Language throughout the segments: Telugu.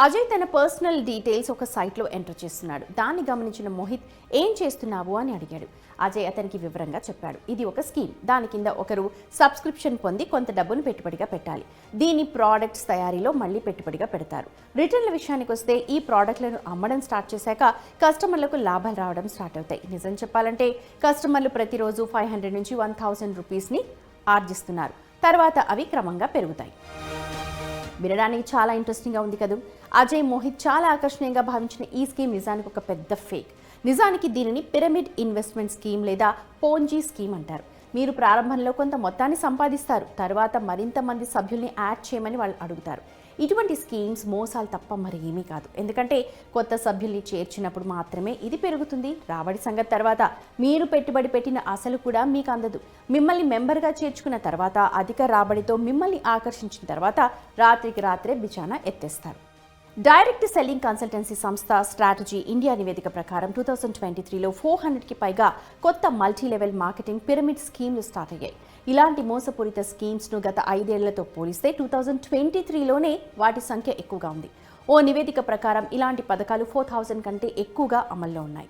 అజయ్ తన పర్సనల్ డీటెయిల్స్ ఒక సైట్లో ఎంటర్ చేస్తున్నాడు. దాన్ని గమనించిన మోహిత్ ఏం చేస్తున్నావు అని అడిగాడు. అజయ్ అతనికి వివరంగా చెప్పాడు. ఇది ఒక స్కీమ్. దాని కింద ఒకరు సబ్స్క్రిప్షన్ పొంది కొంత డబ్బును పెట్టుబడిగా పెట్టాలి. దీని ప్రోడక్ట్స్ తయారీలో మళ్ళీ పెట్టుబడిగా పెడతారు. రిటర్న్ల విషయానికి వస్తే ఈ ప్రోడక్ట్లను అమ్మడం స్టార్ట్ చేశాక కస్టమర్లకు లాభాలు రావడం స్టార్ట్ అవుతాయి. నిజం చెప్పాలంటే కస్టమర్లు ప్రతిరోజు 500 నుంచి 1000 రూపీస్ని ఆర్జిస్తున్నారు. తర్వాత అవి క్రమంగా పెరుగుతాయి. వినడానికి చాలా ఇంట్రెస్టింగ్గా ఉంది కదా. అజయ్ మోహిత్ చాలా ఆకర్షణీయంగా భావించిన ఈ స్కీమ్ నిజానికి ఒక పెద్ద ఫేక్. నిజానికి దీనిని పిరమిడ్ ఇన్వెస్ట్మెంట్ స్కీమ్ లేదా పోంజీ స్కీమ్ అంటారు. మీరు ప్రారంభంలో కొంత మొత్తాన్ని సంపాదిస్తారు, తర్వాత మరింత మంది సభ్యుల్ని యాడ్ చేయమని వాళ్ళు అడుగుతారు. ఇటువంటి స్కీమ్స్ మోసాలు తప్ప మరి ఏమీ కాదు. ఎందుకంటే కొత్త సభ్యుల్ని చేర్చినప్పుడు మాత్రమే ఇది పెరుగుతుంది. రాబడి సంగతి తర్వాత మీరు పెట్టుబడి పెట్టిన అసలు కూడా మీకు అందదు. మిమ్మల్ని మెంబర్గా చేర్చుకున్న తర్వాత అధిక రాబడితో మిమ్మల్ని ఆకర్షించిన తర్వాత రాత్రికి రాత్రే బిచానా ఎత్తేస్తారు. డైరెక్ట్ సెల్లింగ్ కన్సల్టెన్సీ సంస్థ స్ట్రాటజీ ఇండియా నివేదిక ప్రకారం 2023లో 400కి పైగా కొత్త మల్టీ లెవెల్ మార్కెటింగ్ పిరమిడ్ స్కీమ్లు స్టార్ట్ అయ్యాయి. ఇలాంటి మోసపూరిత స్కీమ్స్ను గత 5 ఏళ్లతో పోలిస్తే 2023లోనే వాటి సంఖ్య ఎక్కువగా ఉంది. ఓ నివేదిక ప్రకారం ఇలాంటి పథకాలు 4000 కంటే ఎక్కువగా అమల్లో ఉన్నాయి.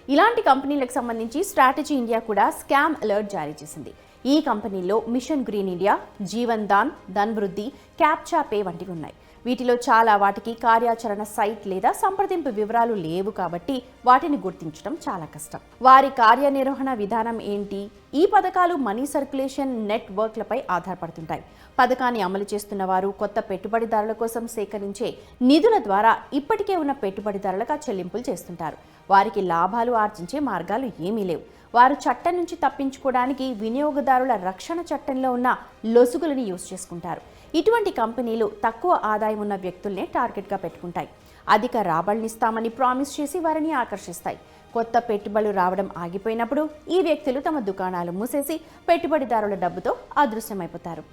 ఇలాంటి కంపెనీలకు సంబంధించి స్ట్రాటజీ ఇండియా కూడా స్కామ్ అలర్ట్ జారీ చేసింది. ఈ కంపెనీల్లో మిషన్ గ్రీన్ ఇండియా, జీవన్ దాన్, ధన్ వృద్ధి, క్యాప్చా పే వంటివి ఉన్నాయి. వీటిలో చాలా వాటికి కార్యాచరణ సైట్ లేదా సంప్రదింపు వివరాలు లేవు కాబట్టి వాటిని గుర్తించడం చాలా కష్టం. వారి కార్యనిర్వహణ విధానం ఏంటి? ఈ పథకాలు మనీ సర్క్యులేషన్ నెట్వర్క్లపై ఆధారపడుతుంటాయి. పథకాన్ని అమలు చేస్తున్న వారు కొత్త పెట్టుబడిదారుల కోసం సేకరించే నిధుల ద్వారా ఇప్పటికే ఉన్న పెట్టుబడిదారులకు చెల్లింపులు చేస్తుంటారు. వారికి లాభాలు ఆర్జించే మార్గాలు ఏమీ లేవు. వారు చట్టం నుంచి తప్పించుకోవడానికి వినియోగదారుల రక్షణ చట్టంలో ఉన్న లొసుగులను యూజ్ చేసుకుంటారు. ఇటువంటి కంపెనీలు తక్కువ ఆదాయం ఉన్న వ్యక్తుల్నే టార్గెట్గా పెట్టుకుంటాయి. అధిక రాబడినిస్తామని ప్రామిస్ చేసి వారిని ఆకర్షిస్తాయి. కొత్త పెట్టుబడులు రావడం ఆగిపోయినప్పుడు ఈ వ్యక్తులు తమ దుకాణాలు మూసేసి పెట్టుబడిదారుల డబ్బుతో అదృశ్యమైపోతారు.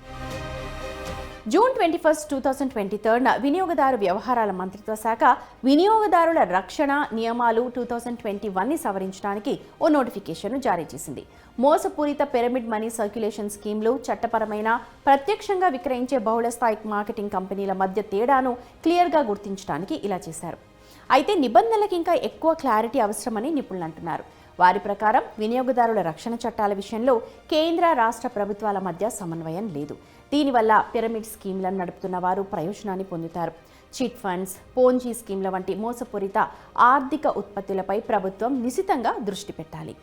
జూన్ 21, 2023 వినియోగదారు వ్యవహారాల మంత్రిత్వ శాఖ వినియోగదారుల రక్షణ నియమాలు 2021ని సవరించడానికి ఓ నోటిఫికేషన్ను జారీ చేసింది. మోసపూరిత పిరమిడ్ మనీ సర్క్యులేషన్ స్కీమ్లు, చట్టపరమైన ప్రత్యక్షంగా విక్రయించే బహుళస్థాయి మార్కెటింగ్ కంపెనీల మధ్య తేడాను క్లియర్గా గుర్తించడానికి ఇలా చేశారు. అయితే నిబంధనలకు ఇంకా ఎక్కువ క్లారిటీ అవసరమని నిపుణులు అంటున్నారు. వారి ప్రకారం వినియోగదారుల రక్షణ చట్టాల విషయంలో కేంద్ర, రాష్ట్ర ప్రభుత్వాల మధ్య సమన్వయం లేదు. దీనివల్ల పిరమిడ్ స్కీమ్లను నడుపుతున్న వారు ప్రయోజనాన్ని పొందుతారు. చిట్ ఫండ్స్, పోంజీ స్కీమ్ల వంటి మోసపూరిత ఆర్థిక ఉత్పత్తులపై ప్రభుత్వం నిశితంగా దృష్టి పెట్టాలి.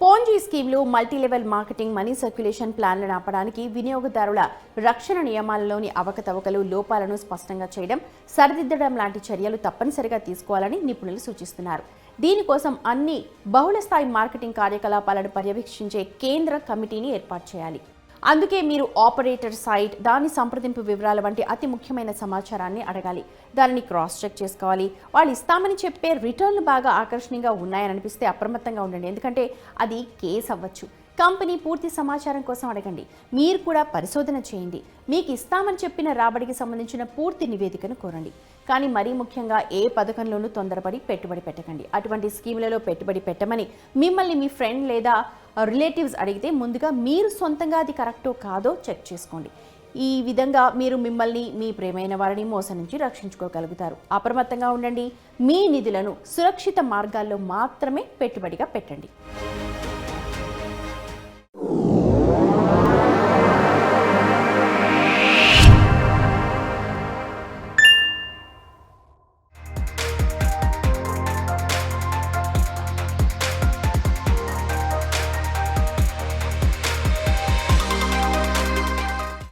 పోంజీ స్కీమ్లు, మల్టీలెవెల్ మార్కెటింగ్, మనీ సర్క్యులేషన్ ప్లాన్లను ఆపడానికి వినియోగదారుల రక్షణ నియమాలలోని అవకతవకలు, లోపాలను స్పష్టంగా చేయడం, సరిదిద్దడం లాంటి చర్యలు తప్పనిసరిగా తీసుకోవాలని నిపుణులు సూచిస్తున్నారు. దీనికోసం అన్ని బహుళస్థాయి మార్కెటింగ్ కార్యకలాపాలను పర్యవేక్షించే కేంద్ర కమిటీని ఏర్పాటు చేయాలి. అందుకే మీరు ఆపరేటర్ సైట్, దాని సంప్రదింపు వివరాల వంటి అతి ముఖ్యమైన సమాచారాన్ని అడగాలి. దానిని క్రాస్ చెక్ చేసుకోవాలి. వాళ్ళు ఇస్తామని చెప్పే రిటర్న్లు బాగా ఆకర్షణీయంగా ఉన్నాయని అనిపిస్తే అప్రమత్తంగా ఉండండి. ఎందుకంటే అది కేసు అవ్వచ్చు. కంపెనీ పూర్తి సమాచారం కోసం అడగండి. మీరు కూడా పరిశోధన చేయండి. మీకు ఇస్తామని చెప్పిన రాబడికి సంబంధించిన పూర్తి నివేదికను కోరండి. కానీ మరీ ముఖ్యంగా ఏ పథకంలోనూ తొందరపడి పెట్టుబడి పెట్టకండి. అటువంటి స్కీములలో పెట్టుబడి పెట్టమని మిమ్మల్ని మీ ఫ్రెండ్ లేదా రిలేటివ్స్ అడిగితే ముందుగా మీరు సొంతంగా అది కరెక్టో కాదో చెక్ చేసుకోండి. ఈ విధంగా మీరు మిమ్మల్ని, మీ ప్రియమైన వారిని మోసం నుంచి రక్షించుకోగలుగుతారు. అప్రమత్తంగా ఉండండి. మీ నిధులను సురక్షిత మార్గాల్లో మాత్రమే పెట్టుబడిగా పెట్టండి.